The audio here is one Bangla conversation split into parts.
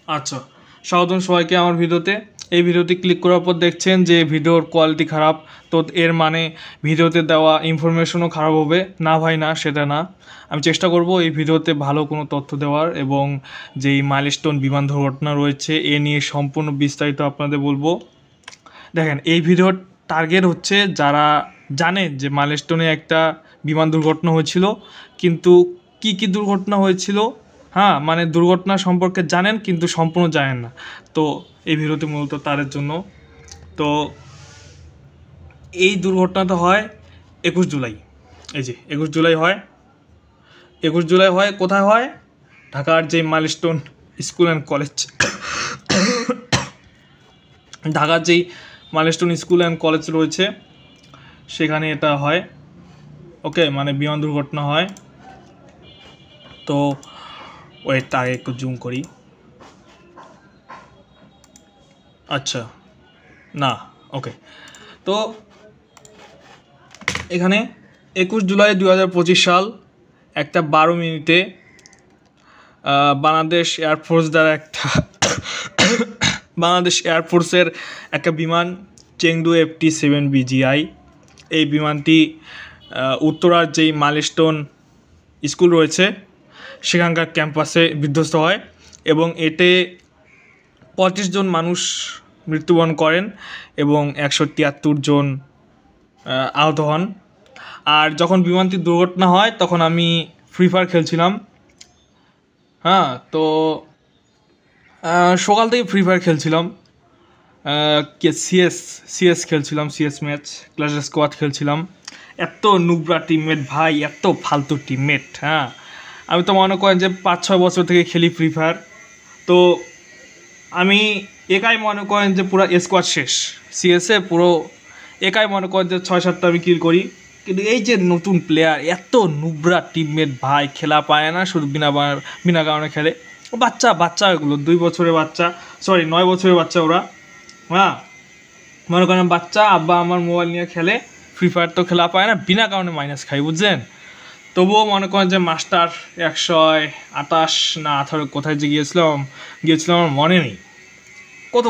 আচ্ছা, স্বাগতম সবাইকে আমার ভিডিওতে। এই ভিডিওতে ক্লিক করার পর দেখছেন যে ভিডিওর কোয়ালিটি খারাপ, তো এর মানে ভিডিওতে দেওয়া ইনফরমেশনও খারাপ হবে না ভাই, না সেটা না। আমি চেষ্টা করব এই ভিডিওতে ভালো কোনো তথ্য দেওয়ার, এবং যেই মাইলস্টোন বিমান দুর্ঘটনা রয়েছে এ নিয়ে সম্পূর্ণ বিস্তারিত আপনাদের বলবো। দেখেন, এই ভিডিওর টার্গেট হচ্ছে যারা জানেন যে মাইলস্টোনে একটা বিমান দুর্ঘটনা হয়েছিল, কিন্তু কি দুর্ঘটনা হয়েছিল, হ্যাঁ মানে দুর্ঘটনা সম্পর্কে জানেন কিন্তু সম্পূর্ণ জানেন না। তো এই ভিডিওতে মূলত তাদের জন্য। তো এই দুর্ঘটনাটা হয় 21 জুলাই। এই যে 21 জুলাই হয়, 21 জুলাই হয়। কোথায় হয়? ঢাকার যে মাইলস্টোন স্কুল অ্যান্ড কলেজ, ঢাকার যেই মাইলস্টোন স্কুল অ্যান্ড কলেজ রয়েছে সেখানে এটা হয়। ওকে, মানে বিমান দুর্ঘটনা হয়। তো ওয়েট, আগে একটু জুম করি। আচ্ছা, না, ওকে। তো এখানে 21 জুলাই 2025 সাল 1:12 বাংলাদেশ এয়ারফোর্স দ্বারা বাংলাদেশ এয়ারফোর্সের একটা বিমান চেংদু FT-7BGI, এই বিমানটি উত্তরার যেই মাইলস্টোন স্কুল রয়েছে সেখানকার ক্যাম্পাসে বিধ্বস্ত হয়, এবং এতে 35 জন মানুষ মৃত্যুবরণ করেন এবং 173 জন আহত হন। আর যখন বিমানটি দুর্ঘটনা হয় তখন আমি ফ্রি ফায়ার খেলছিলাম। হ্যাঁ, তো সকাল থেকে ফ্রি ফায়ার খেলছিলাম, সিএস খেলছিলাম, সিএস ম্যাচ, ক্লাস স্কোয়াড খেলছিলাম। এত নুবরা টিমমেট ভাই, এত ফালতু টিমমেট। হ্যাঁ, আমি তো মনে করেন যে 5-6 বছর থেকে খেলি ফ্রি ফায়ার। তো আমি একাই মনে করেন যে পুরো স্কোয়াড শেষ, সিএসে পুরো একাই মনে করেন যে 6-7টা আমি কিল করি। কিন্তু এই যে নতুন প্লেয়ার, এত নুবরা টিমমেট ভাই, খেলা পায় না, শুধু বিনা কারণে খেলে। বাচ্চা এগুলো 2 বছরের বাচ্চা, 9 বছরের বাচ্চা ওরা। হ্যাঁ, মনে করেন বাচ্চা, আব্বা আমার মোবাইল নিয়ে খেলে ফ্রি ফায়ার, তো খেলা পায় না, বিনা কারণে মাইনাস খাই, বুঝছেন। তবুও মনে করেন যে মাস্টার 128 না 18 কোথায় যে গিয়েছিলাম আমার মনে নেই। কত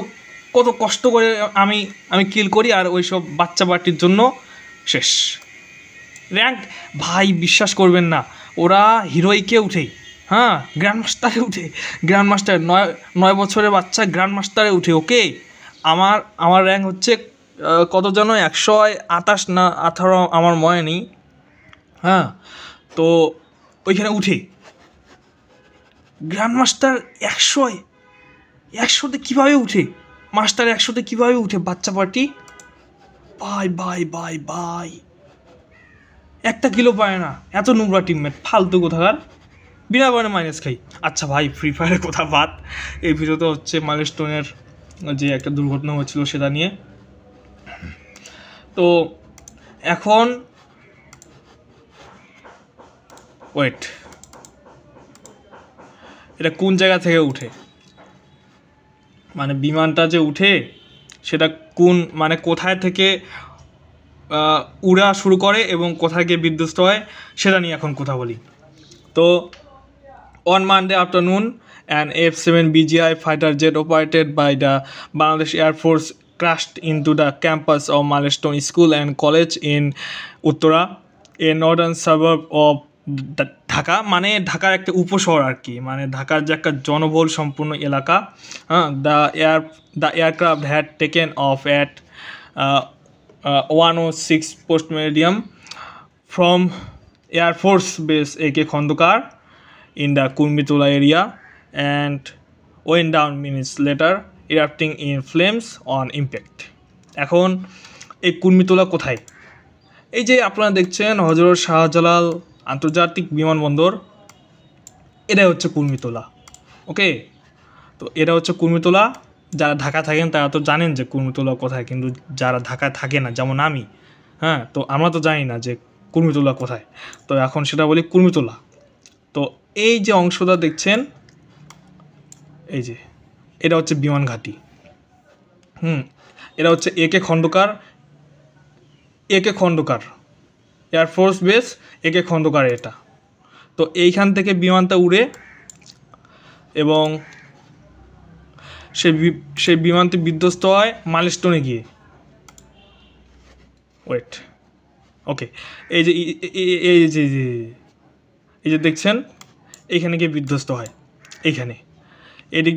কত কষ্ট করে আমি আমি কিল করি, আর ওই সব বাচ্চা বাটির জন্য শেষ। র্যাঙ্ক ভাই বিশ্বাস করবেন না, ওরা হিরোইকে উঠে, হ্যাঁ গ্র্যান্ড মাস্টারে উঠে, গ্র্যান্ড মাস্টার 9 বছরের বাচ্চা গ্র্যান্ড মাস্টারে উঠে। ওকে, আমার র্যাঙ্ক হচ্ছে কত যেন 128 না 18, আমার মনে নেই। হ্যাঁ, তো ওইখানে উঠে গ্র্যান্ড মাস্টার 100তে কীভাবে উঠে, মাস্টার 100তে কীভাবে উঠে বাচ্চা পার্টি। ভাই একটা কিলো পায় না, এত নোংরা টিমমেট, ফালতু কোথাকার, বিনা কারণে মাইনাস খাই। আচ্ছা ভাই, ফ্রি ফায়ারের কথা বাদ, এই ভিডিওতে হচ্ছে মাইলস্টোনের যে একটা দুর্ঘটনা হয়েছিল সেটা নিয়ে। তো এখন ওয়েট, এটা কোন জায়গা থেকে উঠে, মানে বিমানটা যে উঠে সেটা কোন, মানে কোথায় থেকে উড়া শুরু করে এবং কোথায় গিয়ে বিধ্বস্ত হয় সেটা নিয়ে এখন কথা বলি। তো on Monday afternoon, an F-7BGI fighter jet operated by the Bangladesh Air Force crashed into the campus of Milestone School and College in Uttara, a northern suburb of Dhaka, মানে ঢাকার একটা উপশহর আর কি, মানে ঢাকার যে একটা জনবহুল সম্পূর্ণ এলাকা। হ্যাঁ, the aircraft had taken of at 106 post meridian from Air Force Base AK Khandakar in the Kurmitola area and went down minutes later, erupting in flames on impact. এখন এই কুর্মিটোলা কোথায়? এই যে আপনারা দেখছেন হযরত শাহজালাল আন্তর্জাতিক বিমানবন্দর, এটাই হচ্ছে কুর্মিটোলা। ওকে, তো এটা হচ্ছে কুর্মিটোলা। যারা ঢাকা থাকেন তারা তো জানেন যে কুর্মিটোলা কোথায়, কিন্তু যারা ঢাকায় থাকে না, যেমন আমি, হ্যাঁ, তো আমরা তো জানি না যে কুর্মিটোলা কোথায়। তো এখন সেটা বলি কুর্মিটোলা। তো এই যে অংশটা দেখছেন, এই যে এটা হচ্ছে বিমান ঘাঁটি। এটা হচ্ছে একে খন্দকার এয়ারফোর্স বেস একে খন্দকার এটা। তো এইখান থেকে বিমানটা উড়ে এবং সেই বিমানটি বিধ্বস্ত হয় মাইলস্টোনে গিয়ে। ওয়েট, ওকে, এই যে এই যে এই যে দেখছেন এইখানে গিয়ে বিধ্বস্ত হয়, এইখানে এদিক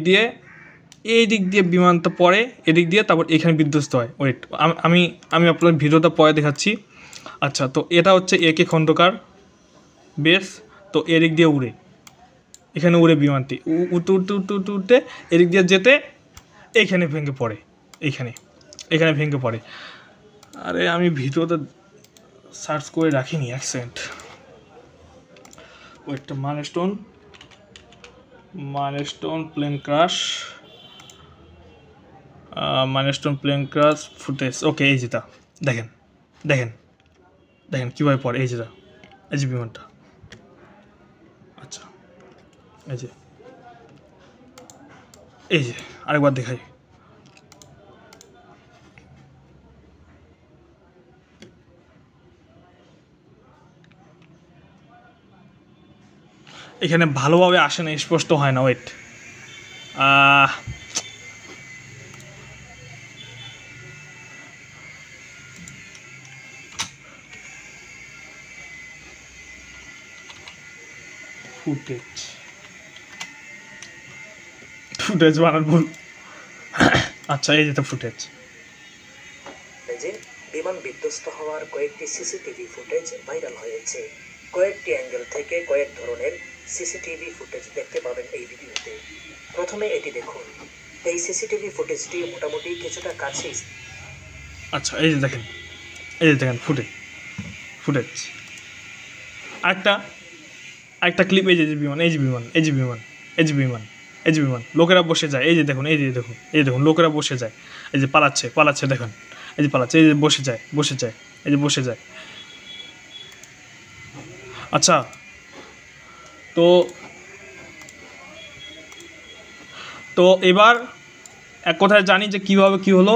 দিয়ে বিমানটা পড়ে, এদিক দিয়ে তারপর এখানে বিধ্বস্ত হয়। ওয়েট, আমি আপনার ভিডিওটা পরে দেখাচ্ছি। আচ্ছা, তো এটা হচ্ছে একে খন্দকার বেস। তো এদিক দিয়ে উড়ে, এখানে উড়ে বিমানটি উঠতে উঠতে উঠতে উঠতে উঠতে এদিক দিয়ে যেতে এইখানে ভেঙে পড়ে, এখানে ভেঙে পড়ে। আরে আমি ভিডিওটা সার্চ করে রাখিনি, এক সেকেন্ড। ওইটা মাইলস্টোন প্লেন ক্রাশ ফুটেজ। ওকে, এই যেটা দেখেন দেখেন দেখেন কীভাবে পড়ে, এই যেটা, এই যে বিমানটা। আচ্ছা, এই যে আরেকবার দেখাই। এখানে ভালোভাবে আসে না, স্পষ্ট হয় না। ওয়েট, ফুটেজ বানান ভুল। আচ্ছা, এই যেটা ফুটেজ। বিমান বিধ্বস্ত হওয়ার কয়েকটি সিসিটিভি ফুটেজ ভাইরাল হয়েছে। কয়েকটি অ্যাঙ্গেল থেকে কয়েক ধরনের সিসিটিভি ফুটেজ দেখতে পাবেন এই ভিডিওতে। প্রথমে এটি দেখুন। এই সিসিটিভি ফুটেজটি মোটামুটি কিছুটা কাছেই। আচ্ছা, এই যে দেখেন ফুটেজ। একটা ক্লিপ, এই যে বিমান, লোকেরা বসে যায়। এই যে দেখুন লোকেরা বসে যায়, এই যে পালাচ্ছে দেখুন, এই যে পালাচ্ছে, এই যে বসে যায়, এই যে বসে যায়। আচ্ছা, তো এবার এক কথায় জানি যে কীভাবে কী হলো।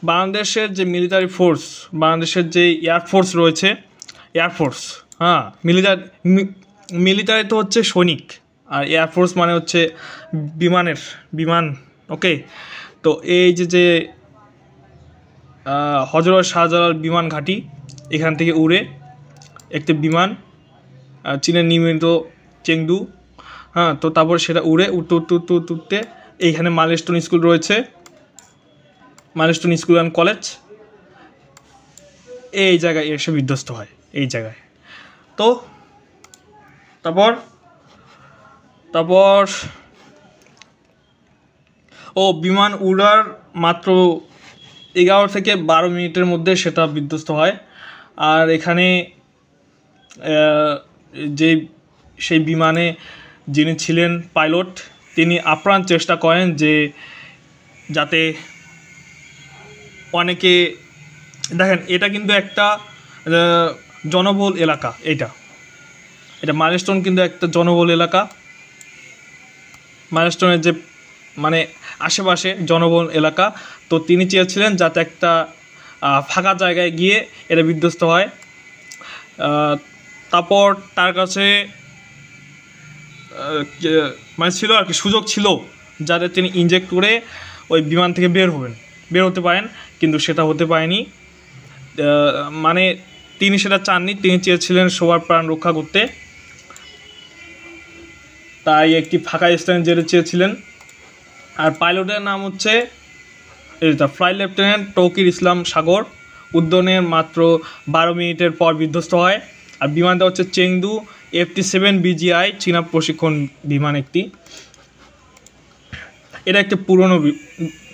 বাংলাদেশের যে মিলিটারি ফোর্স, বাংলাদেশের যে এয়ারফোর্স রয়েছে, হ্যাঁ, মিলিটারি তো হচ্ছে সৈনিক, আর এয়ারফোর্স মানে হচ্ছে বিমান। ওকে, তো এই যে হযরত শাহজালাল বিমান ঘাঁটি, এখান থেকে উড়ে একটি বিমান চীনের নির্মিত চেংদু, হ্যাঁ, তো তারপর সেটা উঠতে এইখানে মাইলস্টোন স্কুল রয়েছে, মাইলস্টোন স্কুল অ্যান্ড কলেজ, এই জায়গায় এসে বিধ্বস্ত হয়, এই জায়গায়। তো তারপর বিমান উড়ার মাত্র 11 থেকে 12 মিনিটের মধ্যে সেটা বিধ্বস্ত হয়। আর এখানে সেই বিমানে যিনি ছিলেন পাইলট, তিনি আপ্রাণ চেষ্টা করেন যে যাতে অনেকে দেখেন, এটা কিন্তু একটা জনবহুল এলাকা, এটা মাইলস্টোন কিন্তু একটা জনবহুল এলাকা। মাইলস্টোনের যে মানে আশেপাশে জনবহুল এলাকা, তো তিনি চেয়েছিলেন যাতে একটা ফাঁকা জায়গায় গিয়ে এটা বিধ্বস্ত হয়। তারপর তার কাছে মানে ছিল আর কি, সুযোগ ছিল যাতে তিনি ইনজেক্ট করে ওই বিমান থেকে বের হতে পারেন, কিন্তু সেটা হতে পারেনি। মানে তিনি সেটা চাননি, তিনি চেয়েছিলেন সবার প্রাণ রক্ষা করতে, তাই একটি ফাঁকা স্থানে যেতে চেয়েছিলেন। আর পাইলটের নাম হচ্ছে ফ্লাইট লেফটেন্যান্ট তৌকির ইসলাম সাগর। উদ্যানের মাত্র 12 মিনিটের পর বিধ্বস্ত হয়। আর বিমানটা হচ্ছে চেংদু FT-7 BGI, চীনা প্রশিক্ষণ বিমান একটি। এটা একটা পুরনো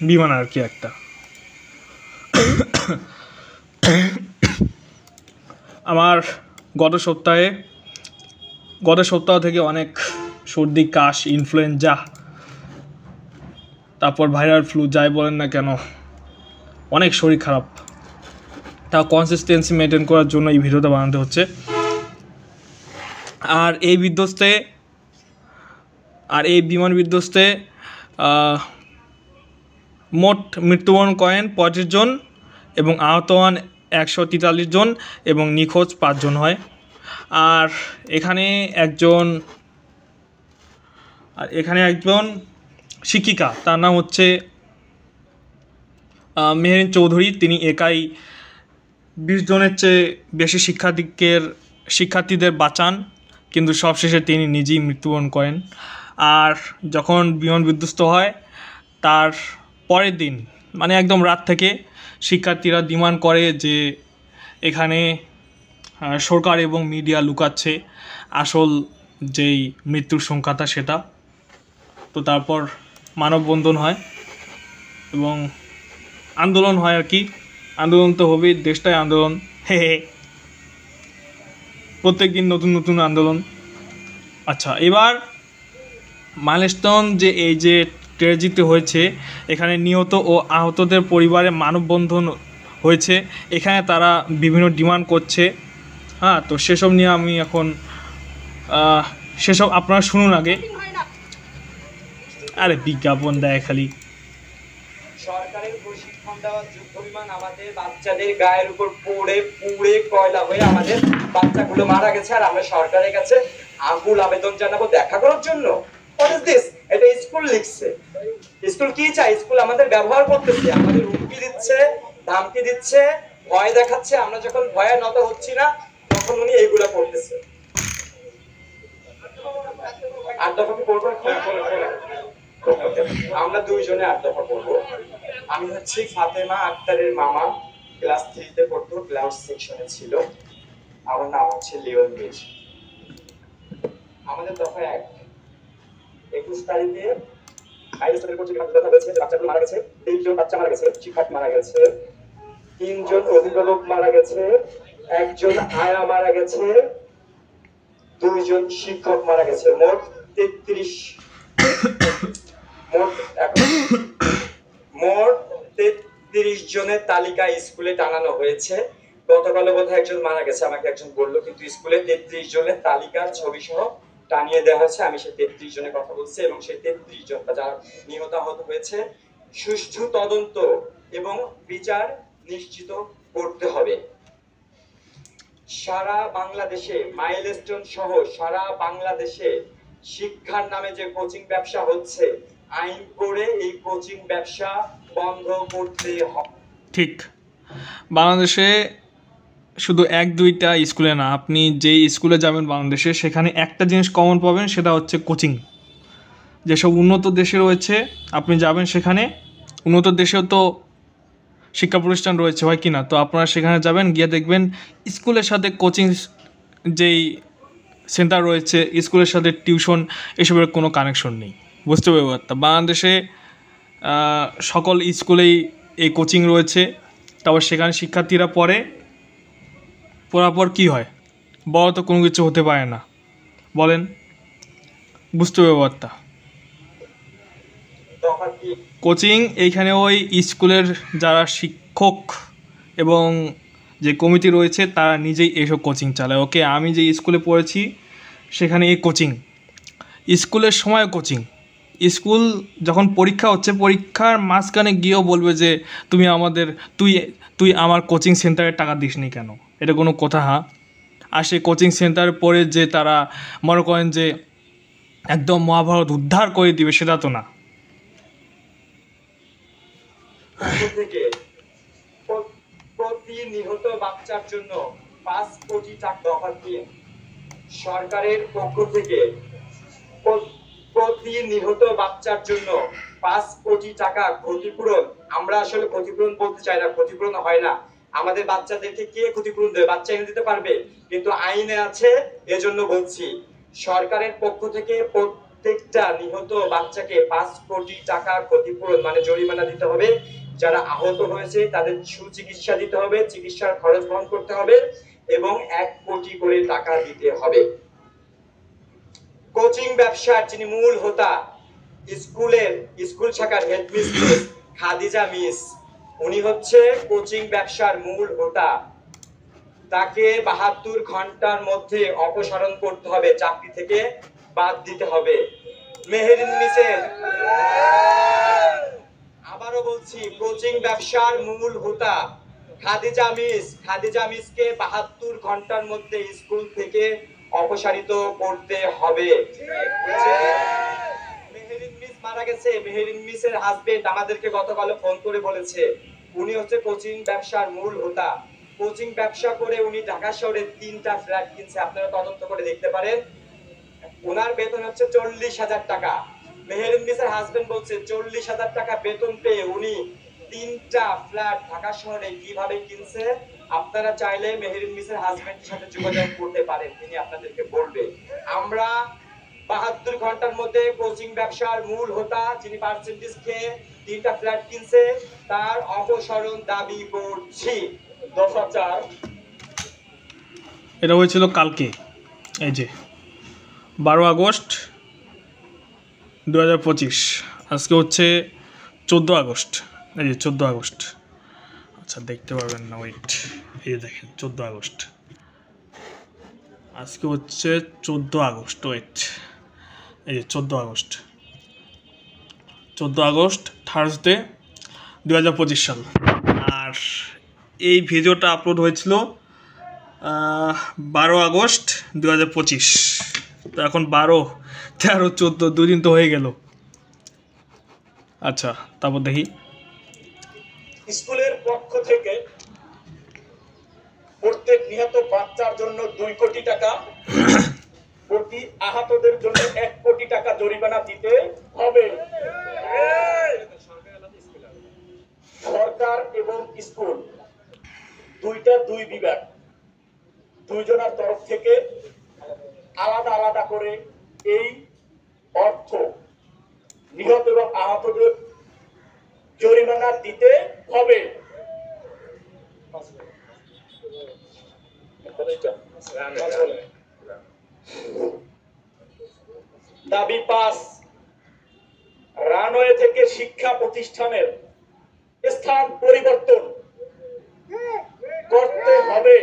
বিমান আর কি একটা। আমার গত সপ্তাহ থেকে অনেক সর্দি, কাশ, ইনফ্লুয়েঞ্জা, তারপর ভাইরাল ফ্লু, যাই বলেন না কেন, অনেক শরীর খারাপ। তা কনসিস্টেন্সি মেনটেন করার জন্য এই ভিডিওটা বানাতে হচ্ছে। আর এই বিমান বিধ্বস্তে মোট মৃত্যুবরণ করেন 35 জন এবং আহত হন 143 জন এবং নিখোঁজ 5 জন হয়। আর এখানে একজন আর এখানে একজন শিক্ষিকা, তার নাম হচ্ছে মেহেরিন চৌধুরী। তিনি একাই 20 জনের চেয়ে বেশি শিক্ষার্থীদের বাঁচান, কিন্তু সবশেষে তিনি নিজেই মৃত্যুবরণ করেন। আর যখন বিমান বিধ্বস্ত হয় তার পরের দিন, মানে একদম রাত থেকে শিক্ষার্থীরা ডিমান্ড করে যে এখানে সরকার এবং মিডিয়া লুকাচ্ছে আসল যেই মৃত্যুর সংখ্যাটা সেটা। তো তারপর মানববন্ধন হয় এবং আন্দোলন হয় আর কি। আন্দোলন তো হবেই, দেশটাই আন্দোলন। হে, প্রত্যেক দিন নতুন নতুন আন্দোলন। আচ্ছা, এবার মাইলস্টোন যে এই যে ট্র্যাজেডি হয়েছে, এখানে নিহত ও আহতদের পরিবারে মানববন্ধন হয়েছে। এখানে তারা বিভিন্ন ডিমান্ড করছে। হ্যাঁ, তো সেসব নিয়ে আমি এখন সেসব আপনারা শুনুন আগে। আরে বিজ্ঞাপন দেয় খালি। সরকারের প্রশিক্ষণ দেওয়া যুদ্ধ বিমান আমাদের বাচ্চাদের গায়ের উপর পড়ে পুড়ে কয়লা হয়ে আমাদের বাচ্চাগুলো মারা গেছে, আর আমরা সরকারের কাছে আকুল আবেদন জানাবো দেখা করার জন্য। What is this? এটা স্কুল লিখছে। স্কুল কি চাই? স্কুল আমাদের ব্যবহার করতেছে, আমাদের হুমকি দিচ্ছে, ধামকি দিচ্ছে, ভয় দেখাচ্ছে। আমরা যখন ভয়ে নত হচ্ছি না তখন উনি এইগুলা করতেছে। আর দফা কি করবো? আমরা দুইজনে 8 দফা করবো। আমি হচ্ছি ফাতেমা আক্তারের মামা, ক্লাস 3 তে পড়তো, ক্লাস সেকশনে ছিল। আমার নাম হচ্ছে লিওন মিজ। আমাদের দফা 1, 21 তারিখে আইএসএফের কোচিং কথা হয়েছে যে বাচ্চাগুলো মারা গেছে, 23 জন বাচ্চা মারা গেছে, শিক্ষার্থী মারা গেছে, 3 জন অভিভাবক মারা গেছে, 1 জন আয়া মারা গেছে, 2 জন শিক্ষক মারা গেছে। মোট 33 জনের তালিকা স্কুলে টানানো হয়েছে। গতকালও বোধহয় একজন মারা গেছে, আমাকে একজন বললো, কিন্তু স্কুলে 33 জনের তালিকার ছবি সহ টানিয়ে দেওয়া হয়েছে। আমি সেই 33 জনের কথা বলছি, এবং সেই 33 জন যারা নিহত আহত হয়েছে সুষ্ঠু তদন্ত এবং বিচার নিশ্চিত করতে হবে। সারা বাংলাদেশে মাইলস্টোন সহ সারা বাংলাদেশে শিক্ষার নামে যে কোচিং ব্যবসা হচ্ছে, আইন করে এই কোচিং ব্যবসা বন্ধ করতে হবে। ঠিক, বাংলাদেশে শুধু 1-2টা স্কুলে না, আপনি যেই স্কুলে যাবেন বাংলাদেশে সেখানে একটা জিনিস কমন পাবেন, সেটা হচ্ছে কোচিং। যেসব উন্নত দেশে রয়েছে আপনি যাবেন সেখানে, উন্নত দেশেও তো শিক্ষা প্রতিষ্ঠান রয়েছে, হয় কি না? তো আপনারা সেখানে যাবেন, গিয়ে দেখবেন স্কুলের সাথে কোচিং যেই সেন্টার রয়েছে, স্কুলের সাথে টিউশন, এসবের কোনো কানেকশন নেই। বুঝতে পারবে ব্যাপারটা? বাংলাদেশে সকল স্কুলেই এই কোচিং রয়েছে, তারপর সেখানে শিক্ষার্থীরা পড়ার পর কী হয়? বড় তো কোনো কিছু হতে পারে না, বলেন? বুঝতে পারবে ব্যাপারটা? কোচিং এইখানে ওই স্কুলের যারা শিক্ষক এবং যে কমিটি রয়েছে তারা নিজেই এইসব কোচিং চালায়। ওকে, আমি যে স্কুলে পড়েছি সেখানে এই কোচিং, স্কুলের সময় কোচিং। স্কুল যখন পরীক্ষা হচ্ছে, পরীক্ষার মাঝখানে গিয়েও বলবে যে তুই আমার কোচিং সেন্টারে টাকা দিসনি কেন? এটা কোনো কথা? হ্যাঁ। আর সেই কোচিং সেন্টারে পড়ে যে তারা মনে করেন যে একদম মহাভারত উদ্ধার করে দিবে, সেটা তো না। থেকে প্রতি নিহত বাচ্চার জন্য 5 কোটি টাকা দফা 3। সরকারের পক্ষ থেকে প্রতি নিহত বাচ্চার জন্য 5 কোটি টাকা ক্ষতিপূরণ। আমরা আসলে ক্ষতিপূরণ বলতে চাই না, ক্ষতিপূরণ হয় না। আমাদের বাচ্চাদেরকে কে ক্ষতিপূরণ দেবে? বাচ্চা এনে দিতে পারবে, কিন্তু আইনে আছে, এজন্য বলছি সরকারের পক্ষ থেকে প্রত্যেকটা নিহত বাচ্চাকে 5 কোটি টাকা ক্ষতিপূরণ মানে জরিমানা দিতে হবে। যারা আহত হয়েছে তাদের সুচিকিৎসা দিতে হবে, চিকিৎসার খরচ বহন করতে হবে, এবং 1 কোটি করে টাকা দিতে হবে। কোচিং ব্যবসার যিনি মূল হোতা, স্কুল শাখার হেডমিস্ট্রেস খাদিজা মিস, উনি হচ্ছে কোচিং ব্যবসার মূল হোতা। তাকে 72 ঘন্টার মধ্যে অপসারণ করতে হবে, চাকরি থেকে বাদ দিতে হবে। মেহেরিন মিসের, আবারও বলছি, কোচিং ব্যবসার মূল হোতা খাদিজা মিসকে 72 ঘন্টার মধ্যে স্কুল থেকে অপসারিত করতে হবে। মারা গেছে মেহেরিন মিসের হাজবেন্ড আমাদেরকে গতকাল ফোন করে বলেছে উনি হচ্ছে কোচিং ব্যবসার মূল হোতা। কোচিং ব্যবসা করে উনি ঢাকা শহরে 3টা ফ্ল্যাট কিনছে, আপনারা তদন্ত করে দেখতে পারেন। ওনার বেতন হচ্ছে 40,000 টাকা। মেহেরিন মিসের হাজবেন্ড বলছে 40,000 টাকা বেতন পেয়ে উনি 3টা ফ্ল্যাট ঢাকা শহরে কিভাবে কিনছে। আপনারা চাইলে মেহেরিন মিসের হাজবেন্ডের সাথে যোগাযোগ করতে পারেন, তিনি আপনাদেরকে বলবে। আমরা 72 ঘন্টার মধ্যে কোচিং ব্যবসার মূল হোতা যিনি পার্সেন্টেজ খেয়ে 3টা ফ্ল্যাট কিনছে তার অপসারণ দাবি করছি। দফা 4। এটা হয়েছিল কালকে, এই যে 12 আগস্ট 2025। আজকে হচ্ছে 14 আগস্ট। এই যে 14 আগস্ট। আচ্ছা দেখতে পারবেন না, ওয়েট, এই যে দেখেন 14 আগস্ট। আজকে হচ্ছে 14 আগস্ট, ওয়েট, এই যে 14 আগস্ট, 14 আগস্ট থার্সডে 2025 সাল। আর এই ভিডিওটা আপলোড হয়েছিল 12 আগস্ট 2025। তো এখন 12, 13, 14, 2 দিন তো হয়ে গেল। আচ্ছা তারপর দেখি। স্কুলের পক্ষ থেকে প্রত্যেক নিহত বাচ্চার জন্য 2 কোটি টাকা, প্রতি আহতদের জন্য 1 কোটি টাকা জরিমানা দিতে হবে। সরকার এবং স্কুল দুই বিভাগ, দুইজনের তরফ থেকে আলাদা আলাদা করে এই অর্থ নিহত এবং আহতদের জরিমানা দিতে হবে। দাবি 5, রানওয়ে থেকে শিক্ষা প্রতিষ্ঠানের স্থান পরিবর্তন করতে হবে।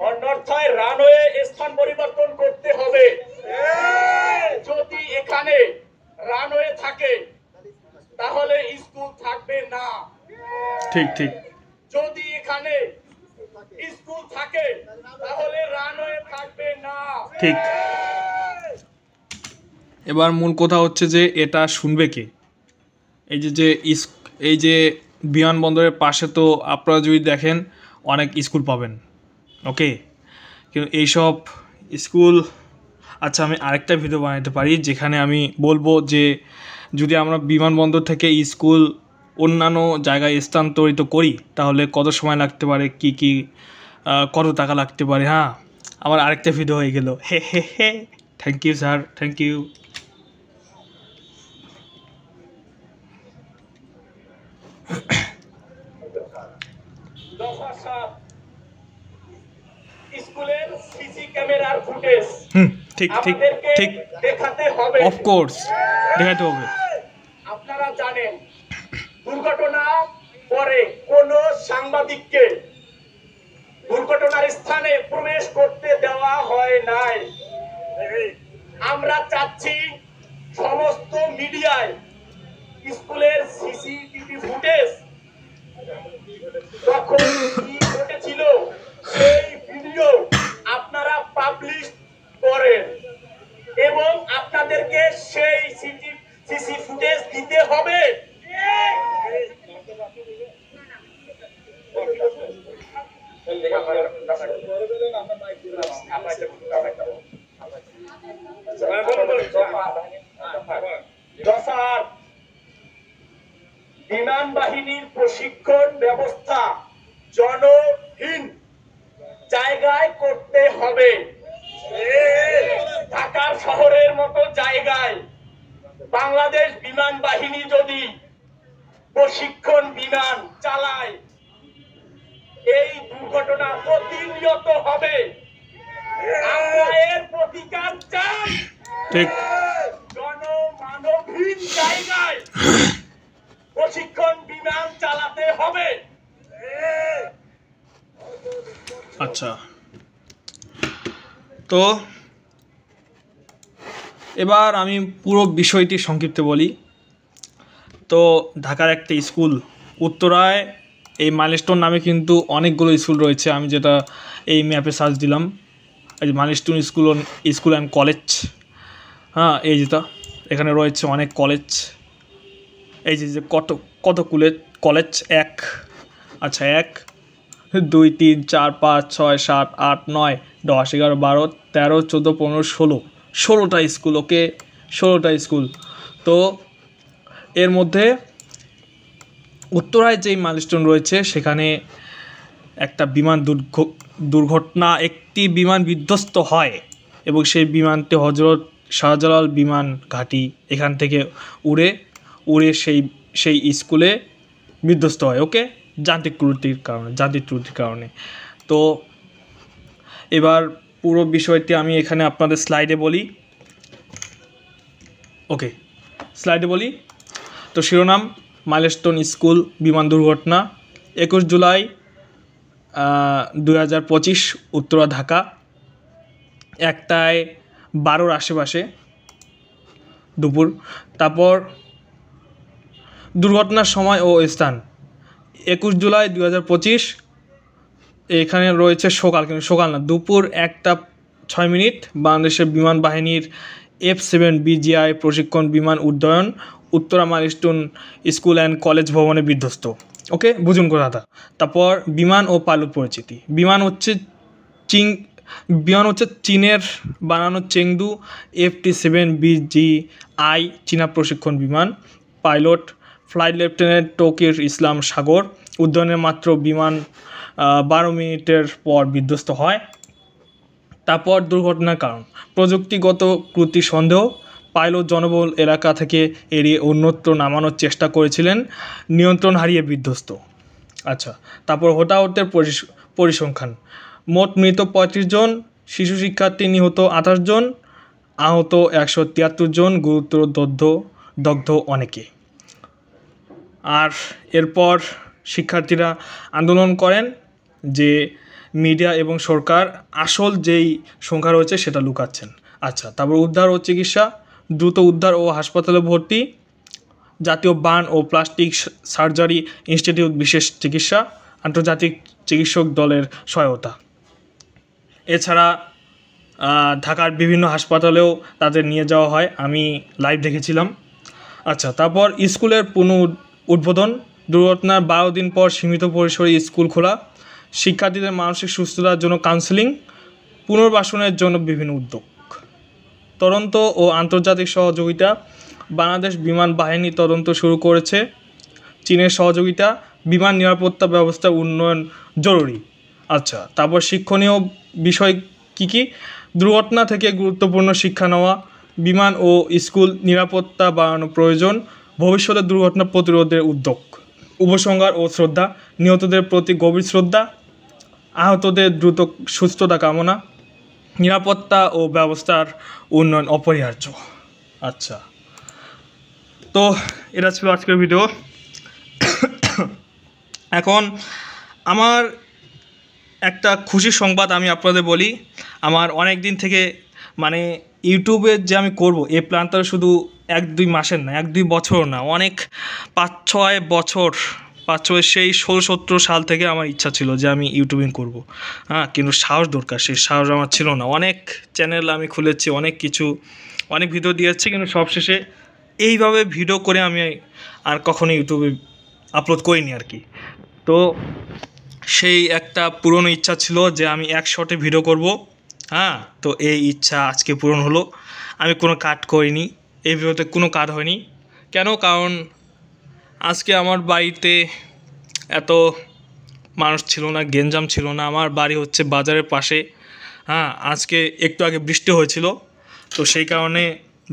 অন্যথায় রানওয়ে স্থান পরিবর্তন করতে হবে। যদি এখানে রানওয়ে থাকে তাহলে স্কুল থাকবে না। ঠিক ঠিক। যদি এখানে স্কুল থাকে তাহলে রানওয়ে থাকবে না। ঠিক। এবার মূল কথা হচ্ছে যে এটা শুনবে কে? এই যে বিমানবন্দরের পাশে তো আপনারা যদি দেখেন অনেক স্কুল পাবেন, ওকে? কিন্তু এইসব স্কুল, আচ্ছা আমি আরেকটা ভিডিও বানাতে পারি যেখানে আমি বলবো যে যদি আমরা বিমানবন্দর থেকে স্কুল অন্যান্য জায়গায় স্থানান্তরিত করি তাহলে কত সময় লাগতে পারে, কি কত টাকা লাগতে পারে। হ্যাঁ, আমার আরেকটা ভিডিও হয়ে গেল। হে হে হে, thank you sir, thank you. স্কুলের সিসি ক্যামেরার ফুটেজ ঠিক ঠিক ঠিক, দেখাতে হবে। অফকোর্স দেখাতে হবে। আপনারা জানেন দুর্ঘটনা পরে কোন সাংবাদিককে দুর্ঘটনার স্থানে প্রবেশ করতে দেওয়া হয় নাই। আমরা চাচ্ছি সমস্ত মিডিয়ায় স্কুলের সিসিটিভি ফুটেজ তখন কি ঘটেছিল সেই ভিডিও আপনারা পাবলিশ করেন এবং আপনাদেরকে সেই সিসি ফুটেজ দিতে হবে। বিমান বাহিনীর প্রশিক্ষণ ব্যবস্থা জনহীন জায়গায় করতে হবে। ঢাকার শহরের মতো জায়গায় বাংলাদেশ বিমান বাহিনী যদি প্রশিক্ষণ বিমান চালায় এই দুর্ঘটনা প্রতিনিয়ত হবে। আমরা এর প্রতিকার চাই। ঠিক। জনমানবহীন জায়গায় প্রশিক্ষণ বিমান চালাতে হবে। আচ্ছা, তো এবার আমি পুরো বিষয়টি সংক্ষিপ্ত বলি। তো ঢাকার একটা স্কুল উত্তরায়, এই মাইলস্টোন নামে কিন্তু অনেকগুলো স্কুল রয়েছে। আমি যেটা এই ম্যাপে সার্চ দিলাম, এই যে মাইলস্টোন স্কুল অ্যান্ড কলেজ, হ্যাঁ এই যেটা এখানে রয়েছে অনেক কলেজ, এই যে কত কত কলেজ 1, আচ্ছা 1 2 3 4 5 6 7 8 9 10 11 12 13 14 15 16টা স্কুল। ওকে 16টা স্কুল। তো এর মধ্যে উত্তরায় যেই মাইলস্টোন রয়েছে সেখানে একটা বিমান দুর্ঘটনা, একটি বিমান বিধ্বস্ত হয় এবং সেই বিমানটি হজরত শাহজালাল বিমান ঘাঁটি এখান থেকে উড়ে সেই স্কুলে বিধ্বস্ত হয়। ওকে যান্ত্রিক ত্রুটির কারণে। তো এবার পুরো বিষয়টি আমি এখানে আপনাদের স্লাইডে বলি। ওকে স্লাইডে বলি। তো শিরোনাম মাইলস্টোন স্কুল বিমান দুর্ঘটনা 21 জুলাই 2025 উত্তরা ঢাকা 1:12 আশেপাশে দুপুর। তারপর দুর্ঘটনার সময় ও স্থান 21 জুলাই 2025 এখানে রয়েছে সকাল, কিন্তু সকাল না, দুপুর 1:06 বাংলাদেশের বিমান বাহিনীর F-7 BGI প্রশিক্ষণ বিমান উড্ডয়ন Uttara Milestone school and college ভবনে বিধ্বস্ত। ওকে বুঝুন কথাটা। তারপর বিমান ও পাইলট পরিচিতি। বিমান হচ্ছে চীনের বানানো চেংদু FT-7 BGI চীনা প্রশিক্ষণ বিমান। পাইলট ফ্লাইট লেফটেন্যান্ট তৌকির ইসলাম সাগর। উড্ডয়নের মাত্র বিমান 12 মিনিটের পর বিধ্বস্ত হয়। তারপর দুর্ঘটনার কারণ প্রযুক্তিগত ত্রুটি সন্দেহ, পাইলট জনবহুল এলাকা থেকে এড়িয়ে অন্যত্র নামানোর চেষ্টা করেছিলেন, নিয়ন্ত্রণ হারিয়ে বিধ্বস্ত। আচ্ছা তারপর হতাহতের পরিসংখ্যান মোট মৃত 35 জন, শিশু শিক্ষার্থী নিহত 28 জন, আহত 173 জন, গুরুতর দগ্ধ অনেকে। আর এরপর শিক্ষার্থীরা আন্দোলন করেন যে মিডিয়া এবং সরকার আসল যেই সংখ্যা রয়েছে সেটা লুকাচ্ছেন। আচ্ছা তারপর উদ্ধার ও চিকিৎসা, দ্রুত উদ্ধার ও হাসপাতালে ভর্তি, জাতীয় বার্ন ও প্লাস্টিক সার্জারি ইনস্টিটিউট বিশেষ চিকিৎসা, আন্তর্জাতিক চিকিৎসক দলের সহায়তা। এছাড়া ঢাকার বিভিন্ন হাসপাতালেও তাদের নিয়ে যাওয়া হয়, আমি লাইভ দেখেছিলাম। আচ্ছা তারপর স্কুলের উদ্বোধন, দুর্ঘটনার 12 দিন পর সীমিত পরিসরে স্কুল খোলা, শিক্ষার্থীদের মানসিক সুস্থতার জন্য কাউন্সেলিং, পুনর্বাসনের জন্য বিভিন্ন উদ্যোগ। তদন্ত ও আন্তর্জাতিক সহযোগিতা, বাংলাদেশ বিমান বাহিনী তদন্ত শুরু করেছে, চীনের সহযোগিতা, বিমান নিরাপত্তা ব্যবস্থা উন্নয়ন জরুরি। আচ্ছা তারপর শিক্ষণীয় বিষয় কী দুর্ঘটনা থেকে গুরুত্বপূর্ণ শিক্ষা নেওয়া, বিমান ও স্কুল নিরাপত্তা বাড়ানো প্রয়োজন, ভবিষ্যতে দুর্ঘটনা প্রতিরোধের উদ্যোগ, উপসংহার ও শ্রদ্ধা, নিহতদের প্রতি গভীর শ্রদ্ধা, আহতদের দ্রুত সুস্থতা কামনা, নিরাপত্তা ও ব্যবস্থার উন্নয়ন অপরিহার্য। আচ্ছা তো এটা ছিল আজকের ভিডিও। এখন আমার একটা খুশির সংবাদ আমি আপনাদের বলি। আমার অনেক দিন থেকে মানে ইউটিউবে যে আমি করব এই প্ল্যানটা শুধু 1-2 মাসের না, 1-2 বছর না, অনেক 5-6 বছর, সেই 16-17 সাল থেকে আমার ইচ্ছা ছিল যে আমি ইউটিউবিং করব। হ্যাঁ কিন্তু সাহস দরকার, সেই সাহস আমার ছিল না। অনেক চ্যানেল আমি খুলেছি, অনেক ভিডিও দিয়েছি, কিন্তু সবশেষে এইভাবে ভিডিও করে আমি আর কখনো ইউটিউবে আপলোড করিনি আর কি। তো সেই একটা পুরনো ইচ্ছা ছিল যে আমি 1 শটে ভিডিও করব। হ্যাঁ তো এই ইচ্ছা আজকে পূরণ হলো। আমি কোনো কাট করিনি, এই ভিডিওতে কোনো কাট হয়নি। কেন? কারণ আজকে আমার বাড়িতে এত মানুষ ছিল না, গেঞ্জাম ছিল না। আমার বাড়ি হচ্ছে বাজারের পাশে। হ্যাঁ আজকে একটু আগে বৃষ্টি হয়েছিল, তো সেই কারণে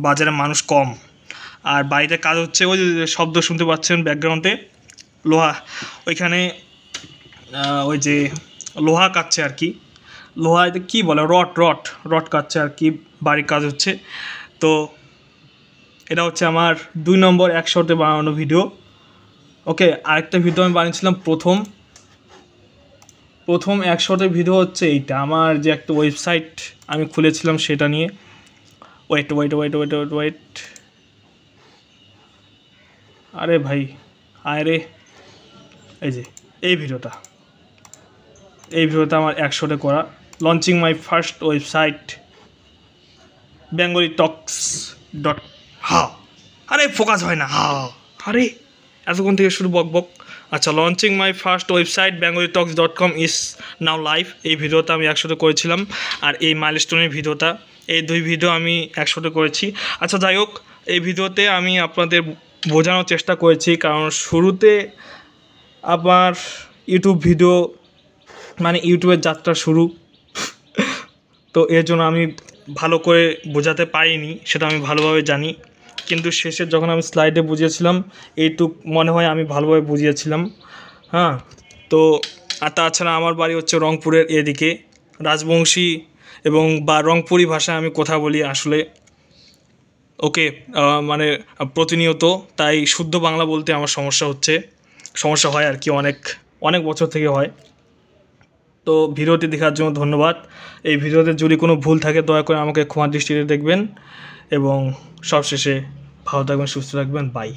বাজারে মানুষ কম। আর বাড়িতে কাজ হচ্ছে, ওই যে শব্দ শুনতে পাচ্ছেন ব্যাকগ্রাউন্ডে, লোহা, ওইখানে ওই যে লোহা কাটছে আর কি, লোহা কী বলে, রড কাটছে আর কি, বাড়ির কাজ হচ্ছে। তো এটা হচ্ছে আমার 2 নম্বর 1 শটে বানানো ভিডিও। ওকে আরেকটা ভিডিও আমি বানিয়েছিলাম প্রথম 1 শটের ভিডিও হচ্ছে এইটা, আমার যে একটা ওয়েবসাইট আমি খুলেছিলাম সেটা নিয়ে। ওয়েট আরে ভাই আরে এই যে এই ভিডিওটা আমার 1 শটে করা, launching my first website Bengali talks dot হা, আরে ফোকাস হয় না, হা, আরে এতক্ষণ থেকে শুরু বক বক। আচ্ছা, launching my first website bengali-talks.com is now live. এই ভিডিওটা আমি একসাথে করেছিলাম, আর এই মাইলস্টোনের ভিডিওটা, এই দুই ভিডিও আমি একসাথে করেছি। আচ্ছা যাই হোক, এই ভিডিওতে আমি আপনাদের বোঝানোর চেষ্টা করেছি, কারণ শুরুতে আমার ইউটিউব ভিডিও মানে ইউটিউবের যাত্রা শুরু, তো এর জন্য আমি ভালো করে বোঝাতে পারিনি, সেটা আমি ভালোভাবে জানি, কিন্তু শেষে যখন আমি স্লাইডে বুঝিয়েছিলাম এইটুক মনে হয় আমি ভালোভাবে বুঝিয়েছিলাম। হ্যাঁ, তো আর তাছাড়া আমার বাড়ি হচ্ছে রংপুরের এদিকে, রাজবংশী এবং বা রংপুরি ভাষায় আমি কথা বলি আসলে, ওকে, মানে প্রতিনিয়ত, তাই শুদ্ধ বাংলা বলতে আমার সমস্যা হয় আর কি, অনেক বছর থেকে হয়। তো ভিডিওটি দেখার জন্য ধন্যবাদ। এই ভিডিওতে যদি কোনো ভুল থাকে দয়া করে আমাকে ক্ষমা দৃষ্টিতে দেখবেন, এবং সবশেষে ভালো থাকবেন, সুস্থ থাকবেন, বাই।